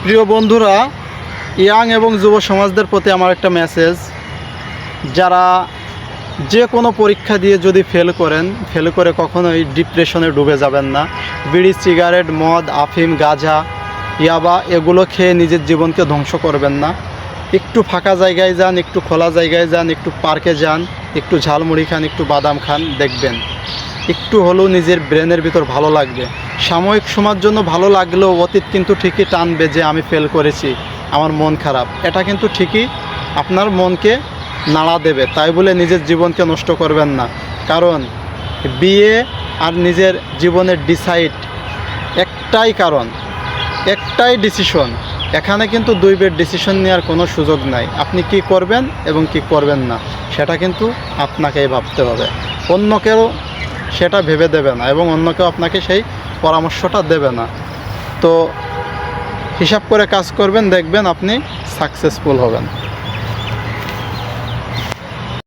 প্রিয় বন্ধুরা, ইয়াং এবং যুব সমাজদের প্রতি আমার একটা মেসেজ, যারা যে কোনো পরীক্ষা দিয়ে যদি ফেল করে কখনোই ডিপ্রেশনে ডুবে যাবেন না। বিড়ি, সিগারেট, মদ, আফিম, গাঁজা, ইয়াবা এগুলো খেয়ে নিজের জীবনকে ধ্বংস করবেন না। একটু ফাঁকা জায়গায় যান, একটু খোলা জায়গায় যান, একটু পার্কে যান, একটু ঝালমুড়ি খান, একটু বাদাম খান, দেখবেন একটু হলেও নিজের ব্রেনের ভিতর ভালো লাগবে। সাময়িক সময়ের জন্য ভালো লাগলেও অতীত কিন্তু ঠিকই টানবে যে আমি ফেল করেছি, আমার মন খারাপ। এটা কিন্তু ঠিকই আপনার মনকে নাড়া দেবে। তাই বলে নিজের জীবনকে নষ্ট করবেন না। কারণ বিয়ে আর নিজের জীবনের ডিসাইড একটাই কারণ, একটাই ডিসিশন। এখানে কিন্তু দুইবার ডিসিশন নেওয়ার কোনো সুযোগ নাই। আপনি কি করবেন এবং কি করবেন না সেটা কিন্তু আপনাকেই ভাবতে হবে। অন্য কেউ সেটা ভেবে দেবে না এবং অন্য কেউ আপনাকে সেই পরামর্শটা দেবে না। তো হিসাব করে কাজ করবেন, দেখবেন আপনি সাকসেসফুল হবেন।